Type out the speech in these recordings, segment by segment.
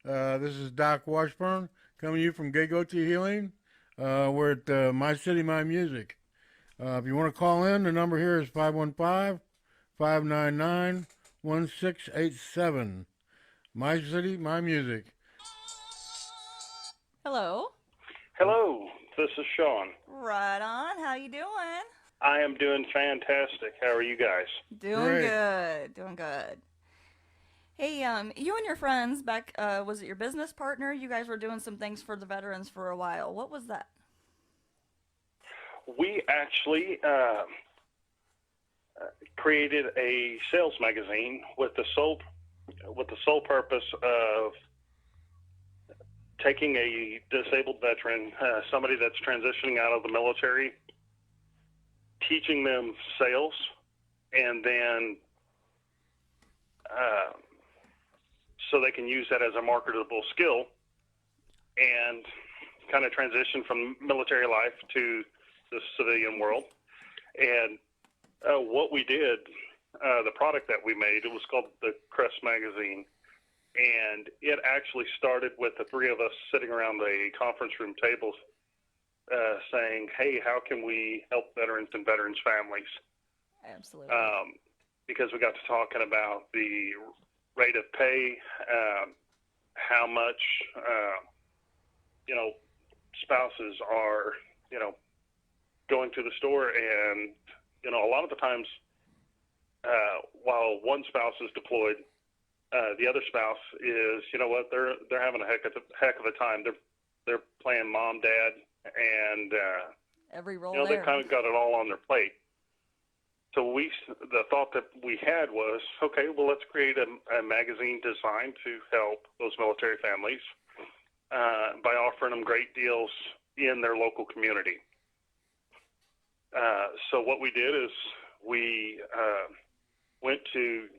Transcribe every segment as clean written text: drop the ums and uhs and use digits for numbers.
This is Doc Washburn coming to you from Gay-Goatee Healing. We're at My City, My Music. If you want to call in, the number here is 515-599-1687. My City, My Music. Hello. Hello, this is Shawn. Right on. How you doing? I am doing fantastic. How are you guys? Doing Great. good. Doing good. Hey, you and your friends back, was it your business partner? You guys were doing some things for the veterans for a while. What was that? We actually created a sales magazine with the sole purpose of taking a disabled veteran, somebody that's transitioning out of the military, teaching them sales, and then so they can use that as a marketable skill and kind of transition from military life to the civilian world. And what we did, the product that we made, it was called the Crest Magazine. And it actually started with the three of us sitting around the conference room tables saying, hey, how can we help veterans and veterans' families? Absolutely. Because we got to talking about the rate of pay, how much, spouses are, going to the store. And, a lot of the times while one spouse is deployed, the other spouse is, they're having a heck of a time. They're playing mom, dad, and, Every role they've there. kind of got it all on their plate. So the thought that we had was, okay, well, let's create a magazine designed to help those military families by offering them great deals in their local community. So what we did is we went to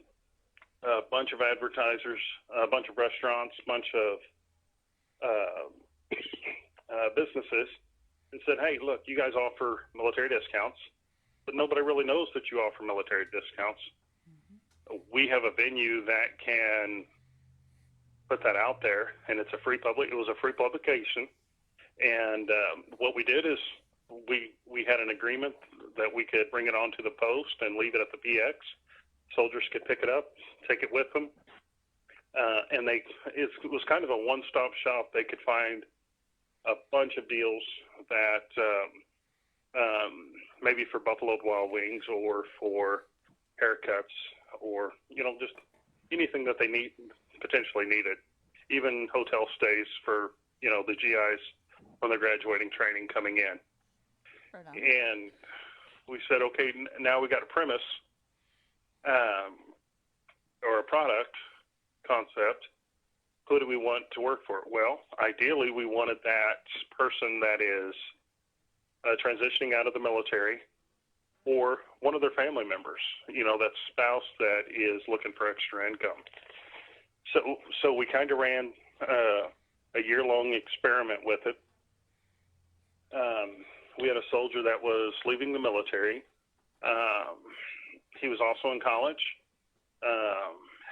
a bunch of advertisers, a bunch of restaurants, a bunch of businesses, and said, hey, look, you guys offer military discounts, but nobody really knows that you offer military discounts. Mm-hmm. We have a venue that can put that out there, and it was a free publication. And what we did is we had an agreement that we could bring it onto the post and leave it at the PX. Soldiers could pick it up, take it with them, and it was kind of a one-stop shop. They could find a bunch of deals that maybe for Buffalo Wild Wings or for haircuts or just anything that they potentially needed, even hotel stays for the GIs when they're graduating training coming in. Right on. And we said, okay, now we got a premise or a product concept. Who do we want to work for it? Well, ideally, we wanted that person that is transitioning out of the military or one of their family members, that spouse that is looking for extra income. So we kind of ran a year-long experiment with it. We had a soldier that was leaving the military. He was also in college,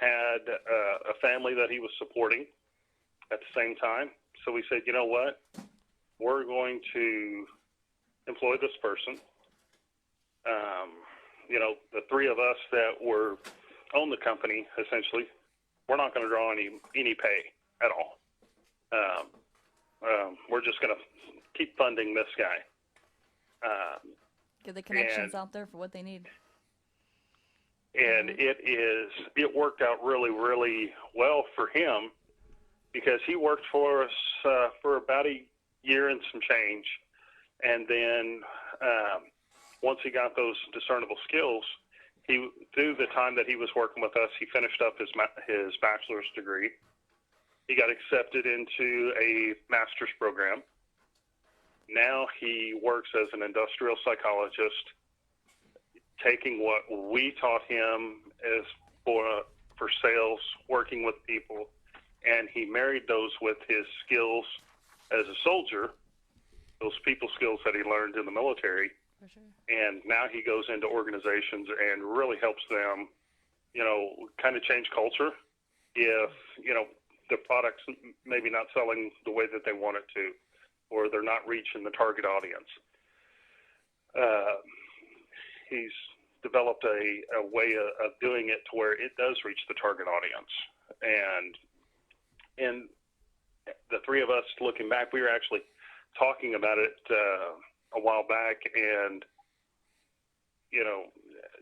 had a family that he was supporting at the same time. So we said, you know what? We're going to employ this person. The three of us that own the company, essentially, we're not going to draw any pay at all. We're just going to keep funding this guy. Get the connections out there for what they need. And it worked out really, really well for him because he worked for us for about a year and some change. And then once he got those discernible skills, through the time that he was working with us, he finished up his bachelor's degree. He got accepted into a master's program. Now he works as an industrial psychologist, taking what we taught him as for sales, working with people, and he married those with his skills as a soldier, those people skills that he learned in the military. For sure. And now he goes into organizations and really helps them, kind of change culture. If, the product's maybe not selling the way that they want it to, or they're not reaching the target audience. He's developed a way of doing it to where it does reach the target audience. And the three of us, looking back, we were actually talking about it a while back, and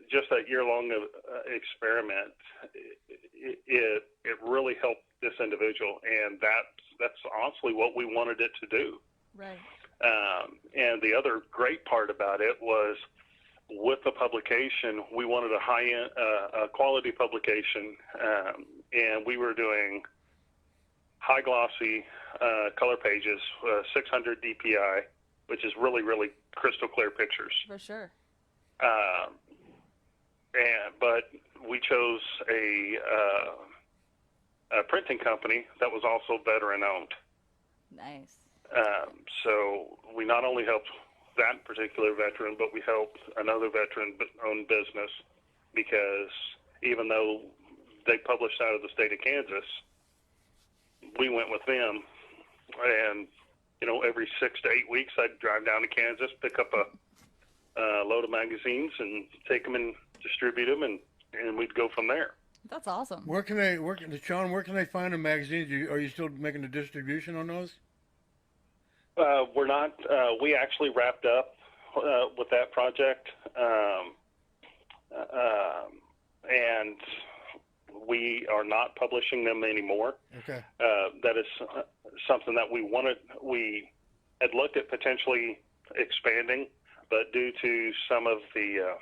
just that year-long experiment, it really helped this individual, and that's honestly what we wanted it to do. Right. And the other great part about it was, with the publication, we wanted a high-end, quality publication, and we were doing high glossy color pages, 600 DPI, which is really, really crystal clear pictures. For sure. But we chose a printing company that was also veteran owned. Nice. So we not only helped that particular veteran, but we helped another veteran-owned business, because even though they published out of the state of Kansas, we went with them. And every 6 to 8 weeks, I'd drive down to Kansas, pick up a load of magazines, and take them and distribute them, and we'd go from there. That's awesome. Shawn, where can they find the magazines? Are you still making the distribution on those? We're not. We actually wrapped up with that project, and we are not publishing them anymore. Okay. That is something that we wanted. We had looked at potentially expanding, but due to some of the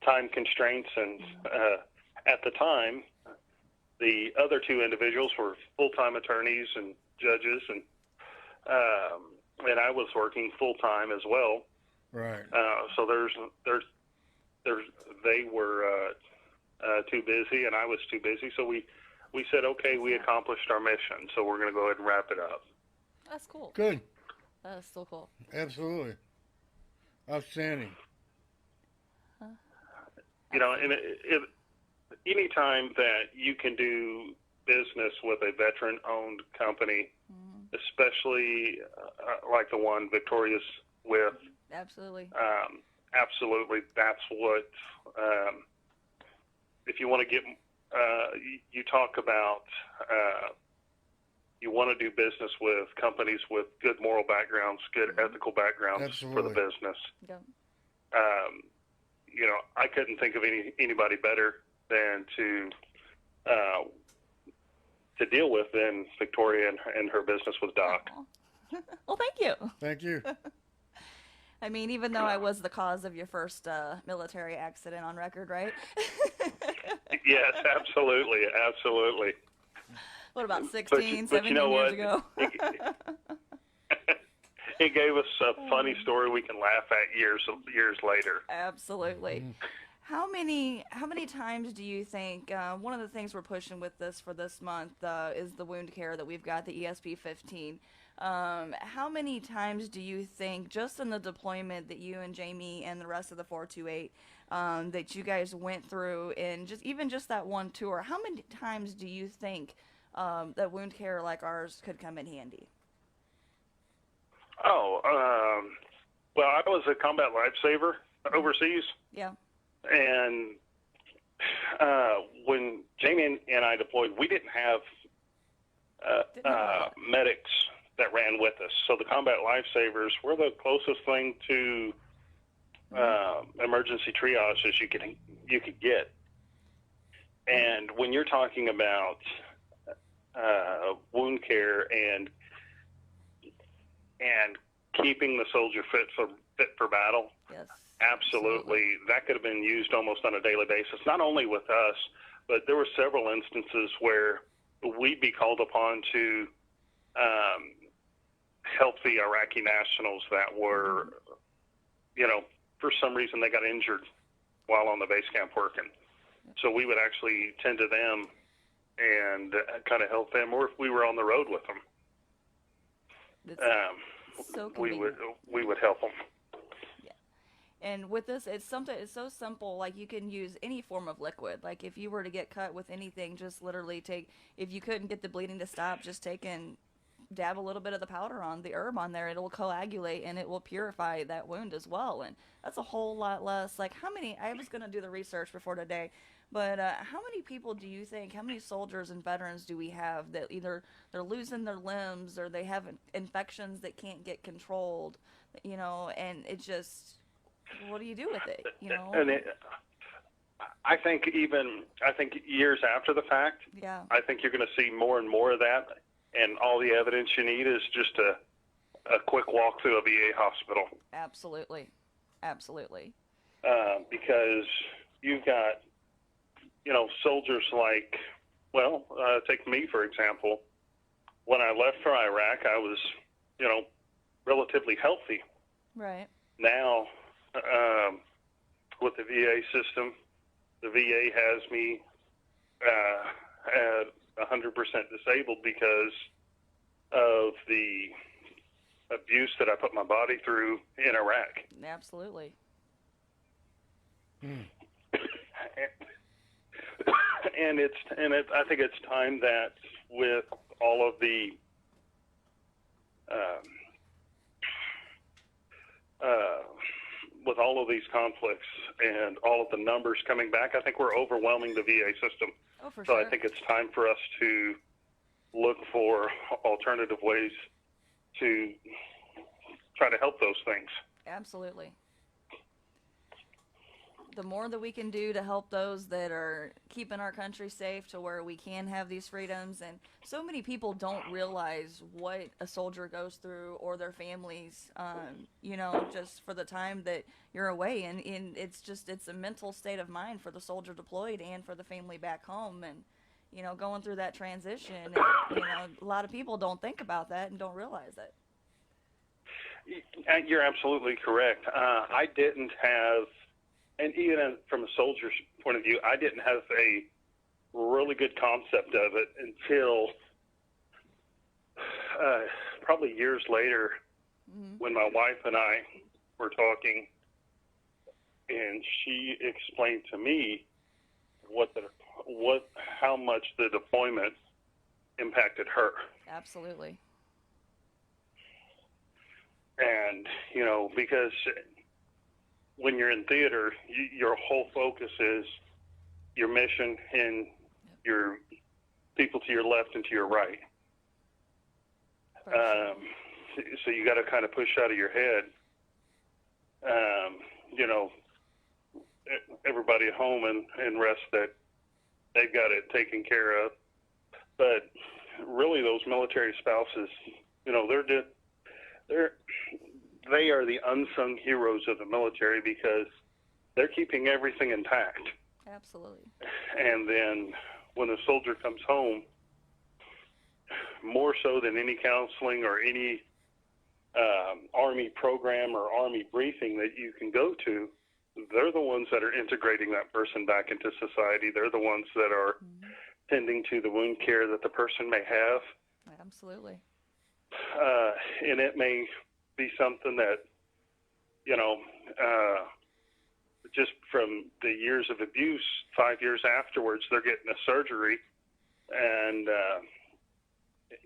time constraints, and at the time, the other two individuals were full-time attorneys and judges, and I was working full-time as well. Right. So they were too busy, and I was too busy. So we said, okay, we accomplished our mission, so we're going to go ahead and wrap it up. That's cool. Good. That is so cool. Absolutely. Outstanding. And anytime that you can do business with a veteran-owned company, especially like the one Victoria's with, Absolutely. Absolutely, that's what. If you want to get, you talk about, you want to do business with companies with good moral backgrounds, good ethical backgrounds. Absolutely. For the business. Yeah. I couldn't think of anybody better than to deal with than Victoria and her business with Doc. Well, thank you. Thank you. I mean, even though I was the cause of your first military accident on record, right? Yes, absolutely, absolutely. What about 16, 17 years ago? It gave us a funny story we can laugh at years later. Absolutely. How many times do you think, one of the things we're pushing with this for this month is the wound care that we've got, the ESP 15. How many times do you think, just in the deployment that you and Jamie and the rest of the 428, that you guys went through, and just that one tour, how many times do you think that wound care like ours could come in handy? Well, I was a combat lifesaver overseas. Yeah. And when Jamie and I deployed, we didn't have medics that ran with us. So the combat lifesavers were the closest thing to emergency triage as you could get. And when you're talking about wound care and keeping the soldier fit for battle, Yes. absolutely, that could have been used almost on a daily basis. Not only with us, but there were several instances where we'd be called upon to help the Iraqi nationals that were, for some reason they got injured while on the base camp working. So we would actually tend to them and kind of help them, or if we were on the road with them, So we would help them. And with this, it's so simple. Like, you can use any form of liquid. Like, if you were to get cut with anything, just literally take, if you couldn't get the bleeding to stop, just take and dab a little bit of the powder on the herb on there. It'll coagulate and it will purify that wound as well. And that's a whole lot less. Like, how many, I was going to do the research before today, but how many people do you think, how many soldiers and veterans do we have that either they're losing their limbs or they have infections that can't get controlled, and it just, what do you do with it, And I think years after the fact, Yeah. I think you're going to see more and more of that, and all the evidence you need is just a quick walk through a VA hospital. Absolutely. Because you've got, soldiers like, take me, for example. When I left for Iraq, I was, relatively healthy. Right. Now, with the VA system, the VA has me at 100% disabled because of the abuse that I put my body through in Iraq. Absolutely. I think it's time that with all of the with all of these conflicts and all of the numbers coming back, I think we're overwhelming the VA system. Oh, for So sure. I think it's time for us to look for alternative ways to try to help those things. Absolutely. The more that we can do to help those that are keeping our country safe to where we can have these freedoms. And so many people don't realize what a soldier goes through or their families, just for the time that you're away. And it's a mental state of mind for the soldier deployed and for the family back home. And, going through that transition, a lot of people don't think about that and don't realize it. You're absolutely correct. I didn't have, and even from a soldier's point of view, I didn't have a really good concept of it until probably years later, when my wife and I were talking, and she explained to me how much the deployment impacted her. Absolutely. And, because when you're in theater, your whole focus is your mission and your people to your left and to your right. So you got to kind of push out of your head, everybody at home and rest that they've got it taken care of. But really, those military spouses, they are the unsung heroes of the military because they're keeping everything intact. Absolutely. And then when the soldier comes home, more so than any counseling or any Army program or Army briefing that you can go to, they're the ones that are integrating that person back into society. They're the ones that are tending to the wound care that the person may have. Absolutely. And it may be something that, just from the years of abuse, 5 years afterwards, they're getting a surgery, and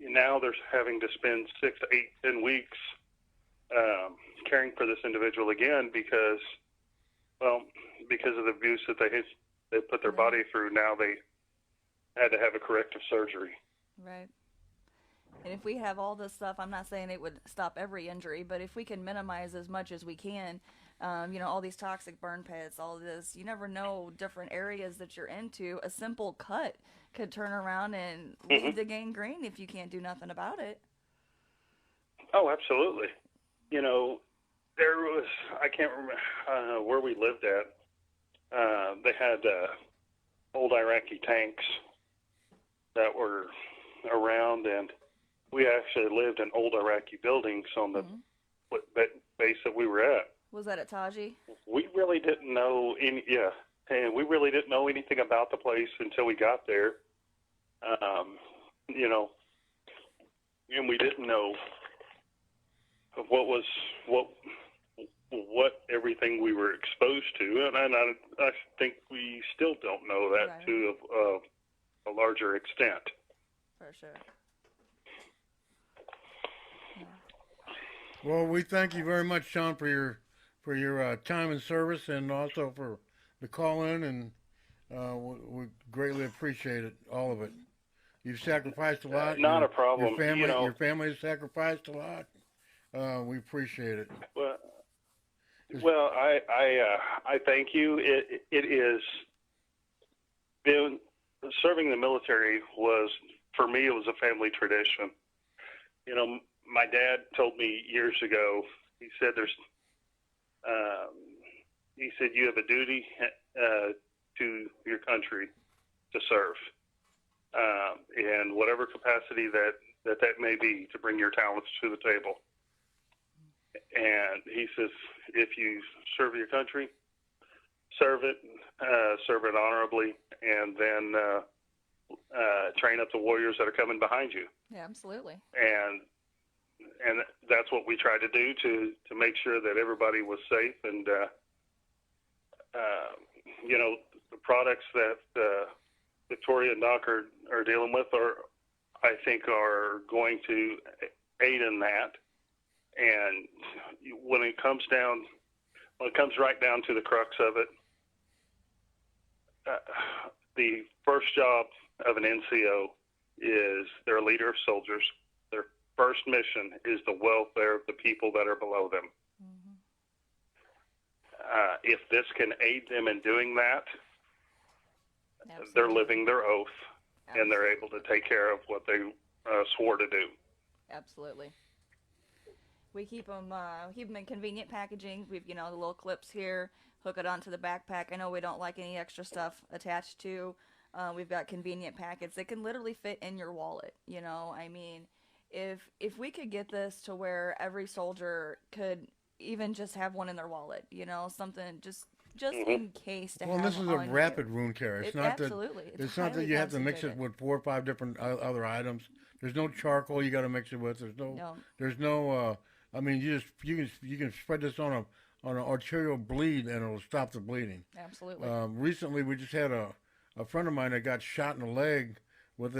now they're having to spend 6, 8, 10 weeks caring for this individual again because of the abuse that they put their body through. Now they had to have a corrective surgery. Right. And if we have all this stuff, I'm not saying it would stop every injury, but if we can minimize as much as we can, all these toxic burn pits, all this, you never know different areas that you're into. A simple cut could turn around and lead to gangrene if you can't do nothing about it. Oh, absolutely. There was, I can't remember where we lived at. They had old Iraqi tanks that were around, and we actually lived in old Iraqi buildings on the base that we were at. Was that at Taji? We really didn't know and we really didn't know anything about the place until we got there. And we didn't know what what everything we were exposed to, and I think we still don't know that Right. to a larger extent. For sure. Well, we thank you very much, Shawn, for your time and service, and also for the call in, and we greatly appreciate it, all of it. You've sacrificed a lot. Not a problem. Your family has sacrificed a lot. We appreciate it. Well, I thank you. It is been serving the military was, for me, it was a family tradition. My dad told me years ago. He said you have a duty to your country to serve, in whatever capacity that may be, to bring your talents to the table. And he says, if you serve your country, serve it honorably, and then train up the warriors that are coming behind you. Yeah, absolutely. And that's what we tried to do to make sure that everybody was safe. And the products that Victoria and Doc are dealing with I think are going to aid in that. And when it comes right down to the crux of it, the first job of an NCO is they're a leader of soldiers. Their first mission is the welfare of the people that are below them. Mm-hmm. If this can aid them in doing that, Absolutely. they're living their oath, Absolutely. and they're able to take care of what they swore to do. Absolutely. We keep them in convenient packaging. We've, the little clips here, hook it onto the backpack. I know we don't like any extra stuff attached to. We've got convenient packets that can literally fit in your wallet. If we could get this to where every soldier could even just have one in their wallet, something just Mm-hmm. in case to Well, have this is on a rapid you. wound care. It's not Absolutely. that it's not that you have to mix it with 4 or 5 different other items. There's no charcoal you got to mix it with. There's no. I mean, you can spread this on an arterial bleed, and it'll stop the bleeding. Absolutely. Recently, we just had a friend of mine that got shot in the leg with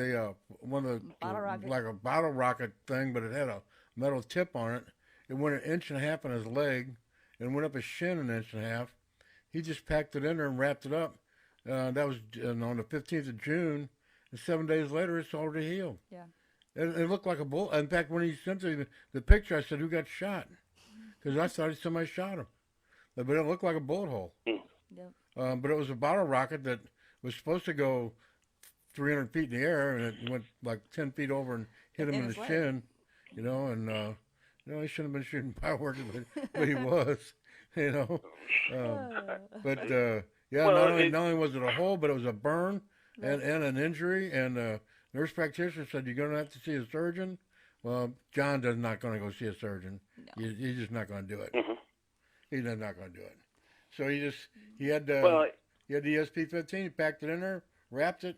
one of the like a bottle rocket thing, but it had a metal tip on it. It went 1.5 inches in his leg, and went up his shin 1.5 inches. He just packed it in there and wrapped it up. That was on the 15th of June, and 7 days later, it's already healed. Yeah. It looked like a bullet. In fact, when he sent me the picture, I said, "Who got shot?" Because I thought somebody shot him, but it looked like a bullet hole. Yep. But it was a bottle rocket that was supposed to go 300 feet in the air, and it went like 10 feet over and hit him in the shin. And he shouldn't have been shooting fireworks, but he was. But not only was it a hole, but it was a burn and an injury. And nurse practitioner said, "You're going to have to see a surgeon." Well, John is not going to go see a surgeon. No. He's just not going to do it. Mm-hmm. He's not going to do it. So he had the ESP-15. He packed it in there, wrapped it,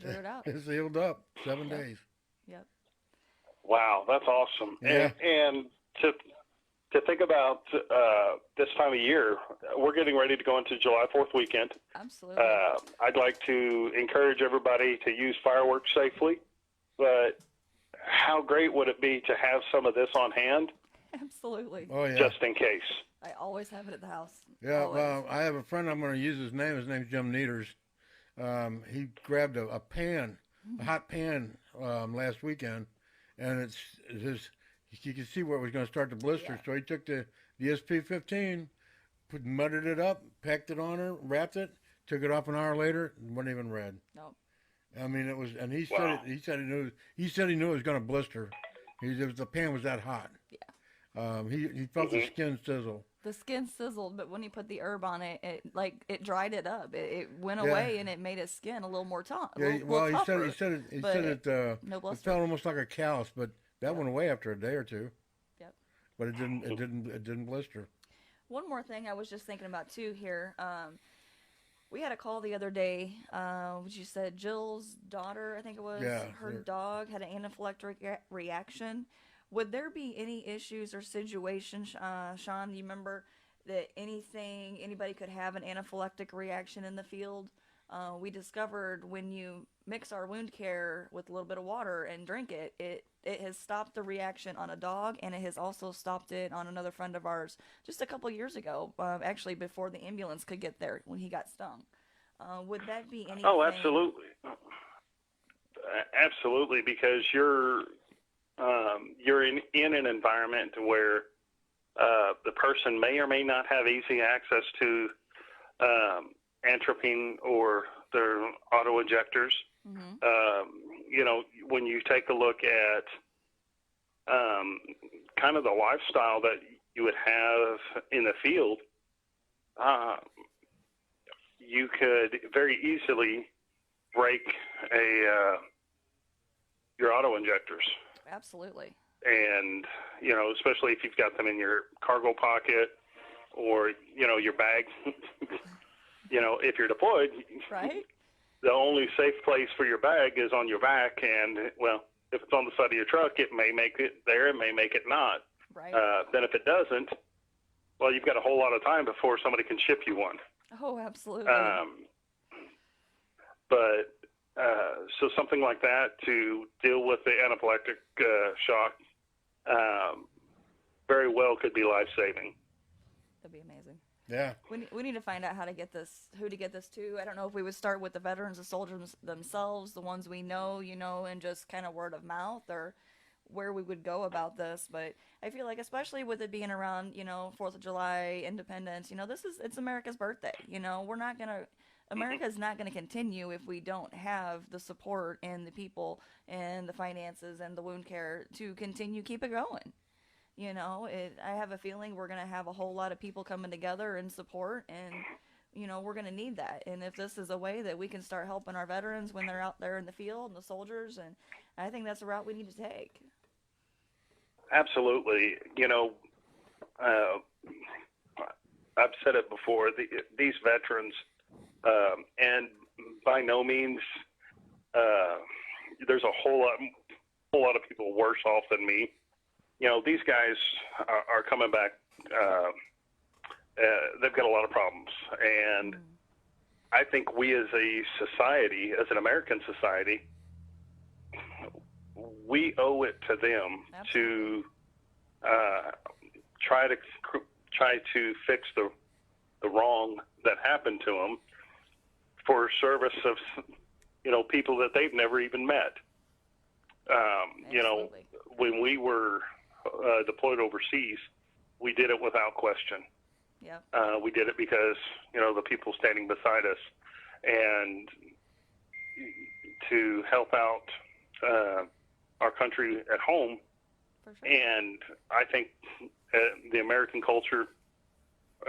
drew it out. It's sealed up. 7 days. Yep. Wow, that's awesome. Yeah. And to think about this time of year, we're getting ready to go into July 4th weekend. Absolutely. I'd like to encourage everybody to use fireworks safely, but how great would it be to have some of this on hand? Absolutely. Oh, yeah. Just in case. I always have it at the house. Yeah, Always. well, I have a friend, I'm going to use his name. His name's Jim Neaters. He grabbed a hot pan last weekend, and you can see where it was going to start to blister. Yeah. So he took the ESP-15, mudded it up, packed it on her, wrapped it, took it off an hour later, and wasn't even red. Nope. I mean, it was, and he Wow. said he knew it was going to blister. The pan was that hot. Yeah. He felt the skin sizzle. The skin sizzled, but when he put the herb on it, it dried it up. It went away, and it made his skin a little more tough. Yeah, he said it no it blister. felt almost like a callus, but that went away after a day or two. Yep. But it didn't blister. One more thing I was just thinking about too here. We had a call the other day. Which you said Jill's daughter, I think it was, Yeah, her dog had an anaphylactic reaction. Would there be any issues or situations, Shawn? Do you remember that anybody could have an anaphylactic reaction in the field? We discovered when you mix our wound care with a little bit of water and drink it, it has stopped the reaction on a dog, and it has also stopped it on another friend of ours just a couple years ago, actually before the ambulance could get there when he got stung. Would that be anything? Oh, absolutely. Absolutely, because you're in an environment where the person may or may not have easy access to atropine or their auto injectors. You know, when you take a look at kind of the lifestyle that you would have in the field, you could very easily break your auto injectors. Absolutely. And, you know, especially if you've got them in your cargo pocket or, you know, your bag. You know, if you're deployed, right, the only safe place for your bag is on your back. And, well, if it's on the side of your truck, it may make it there, it may make it not. Right. Then if it doesn't, well, you've got a whole lot of time before somebody can ship you one. Oh, absolutely. So something like that to deal with the anaphylactic shock very well could be life-saving. That'd be amazing. Yeah. We need to find out who to get this to. I don't know if we would start with the veterans, the soldiers themselves, the ones we know, you know, and just kind of word of mouth, or where we would go about this. But I feel like, especially with it being around, you know, 4th of July, Independence, you know, it's America's birthday. You know, America's not going to continue if we don't have the support and the people and the finances and the wound care to continue keep it going. You know, I have a feeling we're going to have a whole lot of people coming together in support, and, you know, we're going to need that. And if this is a way that we can start helping our veterans when they're out there in the field and the soldiers, and I think that's the route we need to take. Absolutely. You know, I've said it before, these veterans, and by no means, there's a whole lot of people worse off than me. You know, these guys are coming back. They've got a lot of problems. And I think we as a society, as an American society, we owe it to them to try to fix the wrong that happened to them for service of, you know, people that they've never even met. You know, when we were deployed overseas, we did it without question. Yep. We did it because, you know, the people standing beside us, and to help out our country at home. For sure. And I think the American culture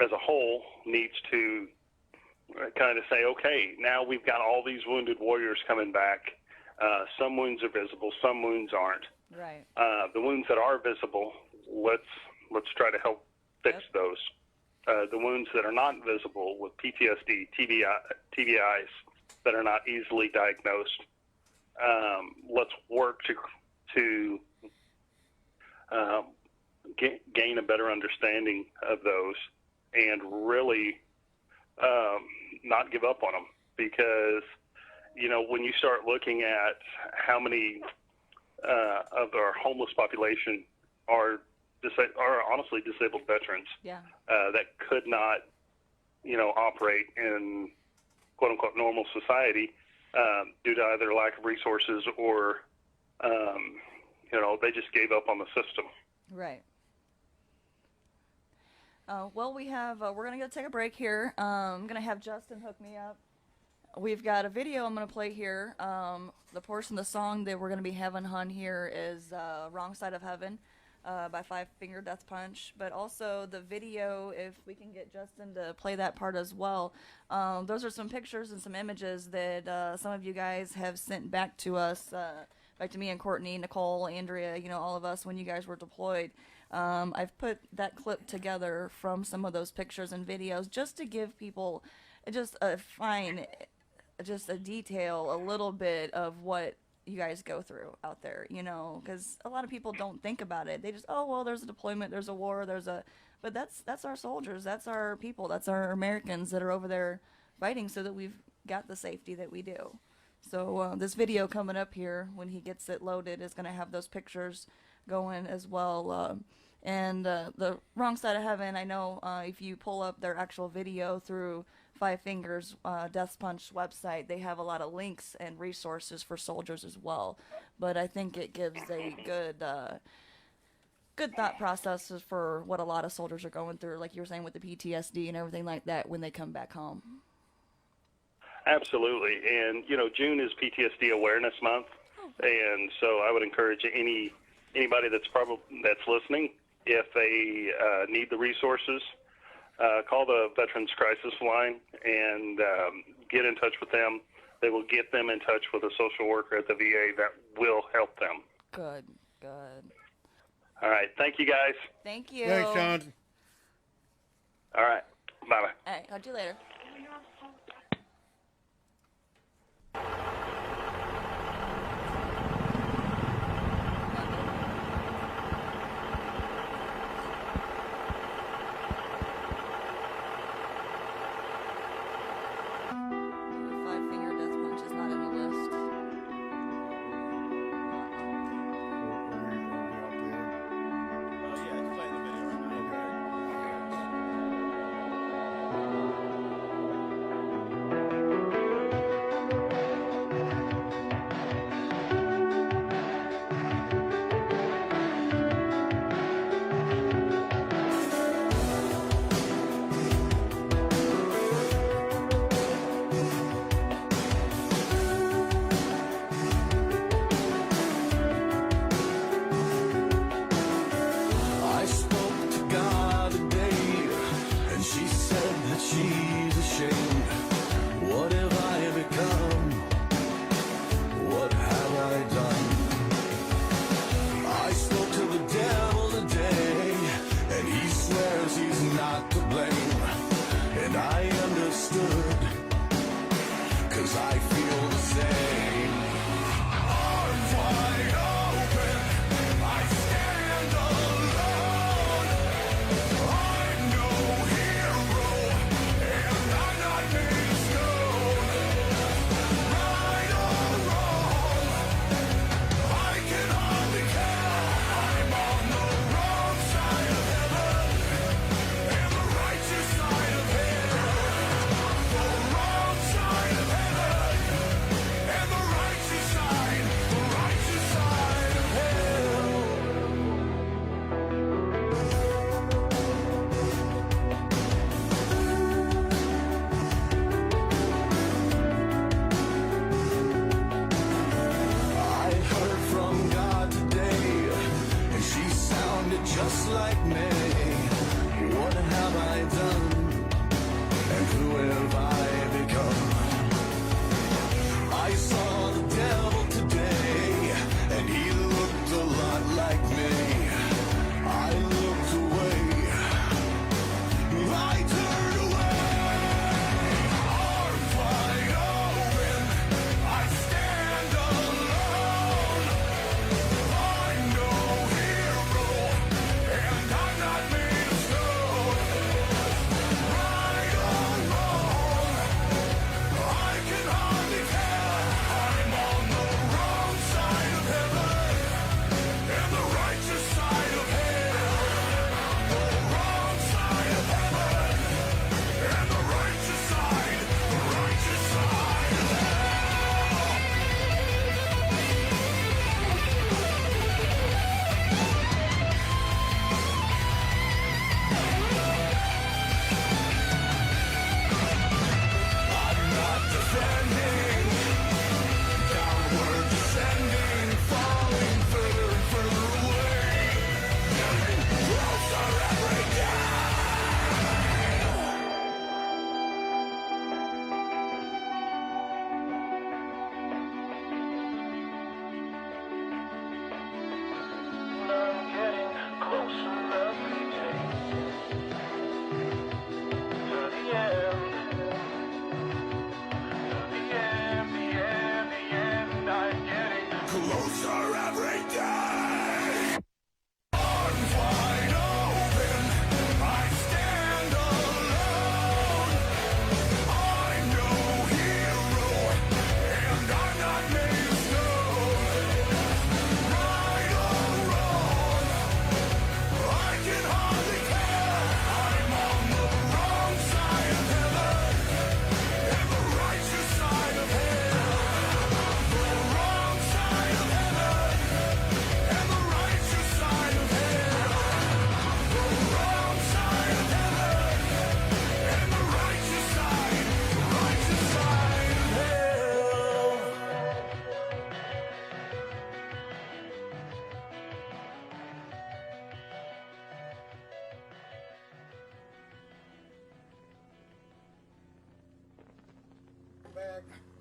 as a whole needs to kind of say, okay, now we've got all these wounded warriors coming back. Some wounds are visible, some wounds aren't. Right. The wounds that are visible, let's try to help fix those. The wounds that are not visible, with PTSD, TBIs that are not easily diagnosed, let's work to gain a better understanding of those, and really not give up on them. Because, you know, when you start looking at how many of our homeless population are honestly disabled veterans, that could not, you know, operate in quote unquote normal society due to either lack of resources or, you know, they just gave up on the system. Right. Well, we're going to go take a break here. I'm going to have Justin hook me up. We've got a video I'm going to play here. The portion of the song that we're going to be having on here is Wrong Side of Heaven by Five Finger Death Punch. But also the video, if we can get Justin to play that part as well. Those are some pictures and some images that some of you guys have sent back to us, back to me and Courtney, Nicole, Andrea, you know, all of us when you guys were deployed. I've put that clip together from some of those pictures and videos just to give people just a detail, a little bit of what you guys go through out there, you know, because a lot of people don't think about it. They just, oh well, there's a deployment, there's a war, but that's our soldiers, that's our people, that's our Americans that are over there fighting so that we've got the safety that we do. So this video coming up here when he gets it loaded is going to have those pictures going as well. And the Wrong Side of Heaven, I know if you pull up their actual video through Five Fingers Death Punch website, they have a lot of links and resources for soldiers as well. But I think it gives a good thought processes for what a lot of soldiers are going through, like you were saying with the PTSD and everything like that when they come back home. Absolutely. And, you know, June is PTSD Awareness Month. And so I would encourage anybody that's listening, if they need the resources, call the Veterans Crisis Line and get in touch with them. They will get them in touch with a social worker at the VA that will help them. Good. All right. Thank you, guys. Thank you. Thanks, Shawn. All right. Bye-bye. All right. Talk to you later. Five Finger Death Punch is not in the list. Oh yeah, it's playing the video right now.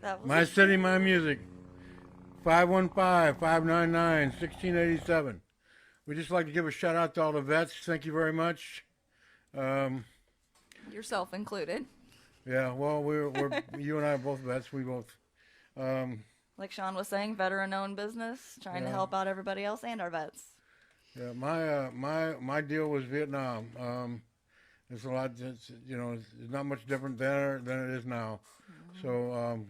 That was My city, my music. 515-599-1687. We'd just like to give a shout out to all the vets. Thank you very much. yourself included. Yeah, well, we're you and I are both vets. We both. Like Shawn was saying, veteran-owned business, trying to help out everybody else and our vets. Yeah, my deal was Vietnam. It's a lot. It's not much different there than it is now. So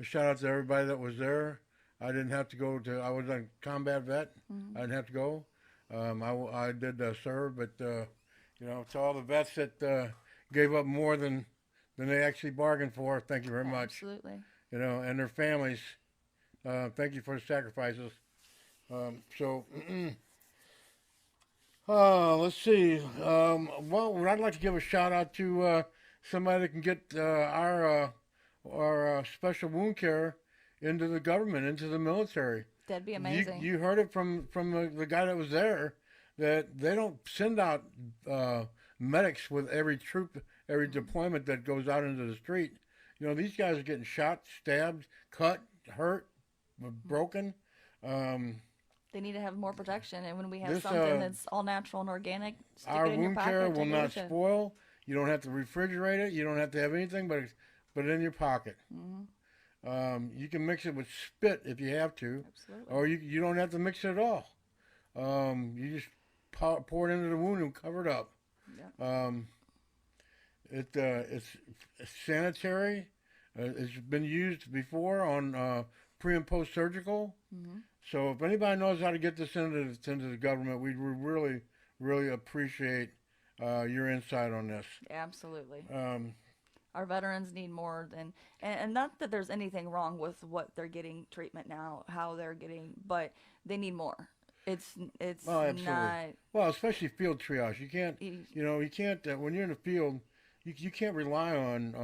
a shout out to everybody that was there. I didn't have to go to. I was a combat vet. I didn't have to go. I did serve, but to all the vets that gave up more than they actually bargained for, thank you very much. Absolutely. And their families, thank you for the sacrifices. Let's see. Well, I'd like to give a shout out to somebody that can get our special wound care into the government, into the military. That'd be amazing. You heard it from the guy that was there, that they don't send out medics with every troop, every deployment that goes out into the street. These guys are getting shot, stabbed, cut, hurt, broken. They need to have more protection, and when we have something that's all natural and organic, stick our it in your wound pocket. care Take will it not with you. spoil. You don't have to refrigerate it. You don't have to have anything but in your pocket. You can mix it with spit if you have to, Absolutely. or you don't have to mix it at all. You just pour it into the wound and cover it up. Yeah. It's sanitary. It's been used before on pre and post surgical. So if anybody knows how to get this into the government, we would really, really appreciate your insight on this. Absolutely. Our veterans need more than, and not that there's anything wrong with what they're getting treatment now, how they're getting, but they need more. It's absolutely. not. Well, especially field triage. You can't, you can't when you're in the field, you can't rely on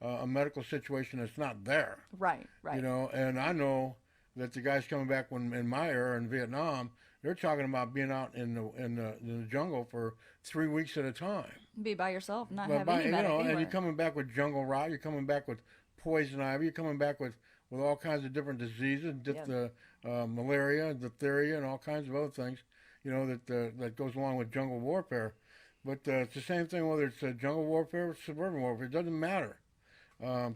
a medical situation that's not there. Right. And I know that the guys coming back in my era in Vietnam, they're talking about being out in the jungle for 3 weeks at a time. Be by yourself, not have any medic and anywhere. you're coming back with jungle rot. You're coming back with poison ivy. You're coming back with all kinds of different diseases, malaria, diphtheria, and all kinds of other things. That goes along with jungle warfare. But it's the same thing whether it's jungle warfare or suburban warfare. It doesn't matter.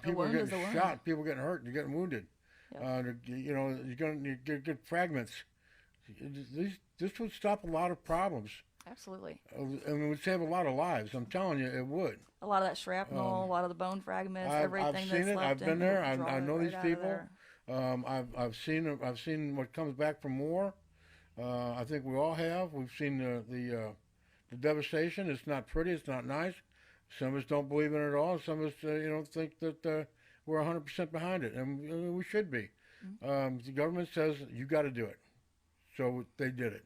People are getting shot. People are getting hurt. They're getting wounded. Yep. You're going to get fragments. This would stop a lot of problems. Absolutely. It would save a lot of lives. I'm telling you, it would. A lot of that shrapnel, a lot of the bone fragments, everything I've seen that's it. left I've been in, there. draw I know it these right out of people. there. I've seen what comes back from war. I think we all have. We've seen the devastation. It's not pretty. It's not nice. Some of us don't believe in it at all. Some of us, think that we're 100% behind it, and we should be. The government says you got to do it, so they did it.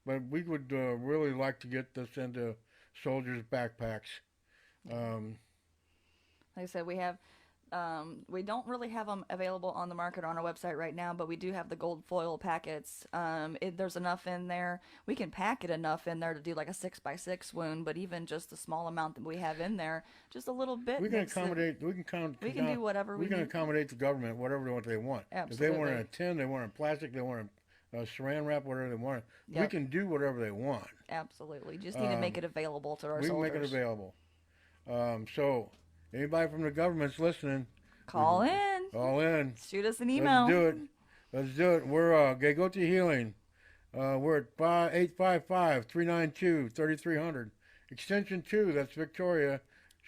But we would really like to get this into soldiers' backpacks. Like I said, we don't really have them available on the market on our website right now, but we do have the gold foil packets. There's enough in there. We can pack it enough in there to do like a 6x6 wound, but even just the small amount that we have in there, just a little bit. We can accommodate. We can do whatever we can need. accommodate the government, whatever they want. Absolutely. If they want it in a tin, they want it in plastic, they want it saran wrap, whatever they want. Yep. We can do whatever they want. Absolutely. Just need to make it available to our soldiers. We can make it available. So anybody from the government's listening, call in. Shoot us an email. Let's do it. We're Gagote Healing. We're at 855-392-3300. Extension 2, that's Victoria.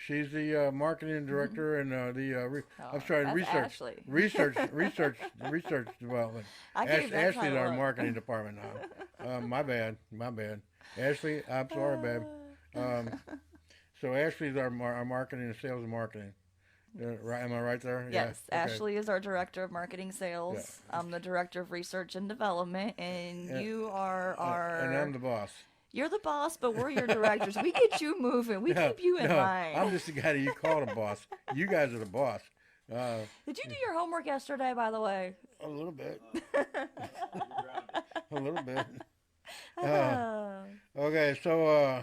She's the marketing director and research development. Ashley's our marketing department now. My bad. Ashley, I'm sorry, babe. So Ashley's our marketing and sales and marketing. Right? Am I right there? Yes. Yeah. Okay. Ashley is our director of marketing sales. Yeah. I'm the director of research and development, and you are our. And I'm the boss. You're the boss, but we're your directors. We get you moving. We keep you in line. I'm just the guy that you call the boss. You guys are the boss. Did you do your homework yesterday, by the way? A little bit. A little bit. Okay, so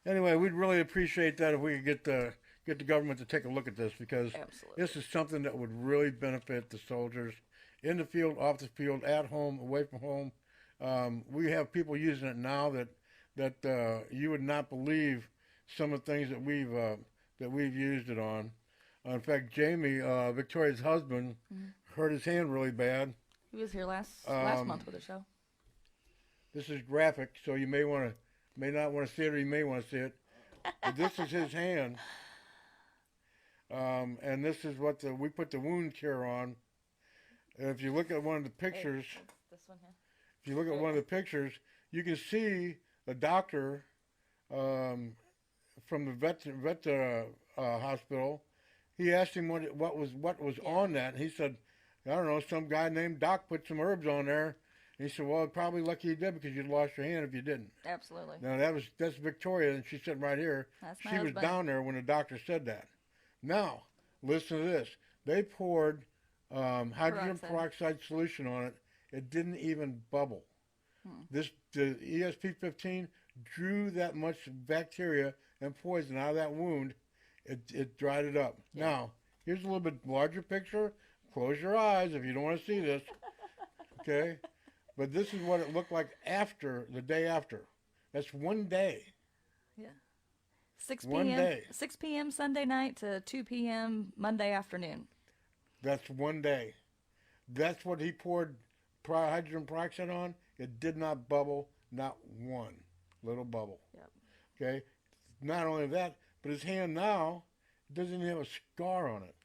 anyway, we'd really appreciate that if we could get the government to take a look at this, because Absolutely. this is something that would really benefit the soldiers in the field, off the field, at home, away from home. We have people using it now that you would not believe some of the things that we've used it on. In fact, Jamie, Victoria's husband, hurt his hand really bad. He was here last month with the show. This is graphic, so you may not want to see it, or you may want to see it. But this is his hand, and this is what we put the wound care on. And if you look at one of the pictures, This one here. if you look at one of the pictures, you can see the doctor from the vet hospital. He asked him what was on that, and he said, I don't know, some guy named Doc put some herbs on there. And he said, well, probably lucky you did, because you'd lost your hand if you didn't. Absolutely. Now that's Victoria, and she's sitting right here. That's my She was husband. down there when the doctor said that. Now, listen to this. They poured hydrogen peroxide solution on it. It didn't even bubble. The ESP-15 drew that much bacteria and poison out of that wound. It dried it up. Yeah. Now, here's a little bit larger picture. Close your eyes if you don't want to see this. Okay? But this is what it looked like after, the day after. That's one day. Yeah. 6 p.m. One day. 6 p.m. Sunday night to 2 p.m. Monday afternoon. That's one day. That's what he poured hydrogen peroxide on. It did not bubble, not one little bubble. Yep. Okay? Not only that, but his hand now doesn't even have a scar on it.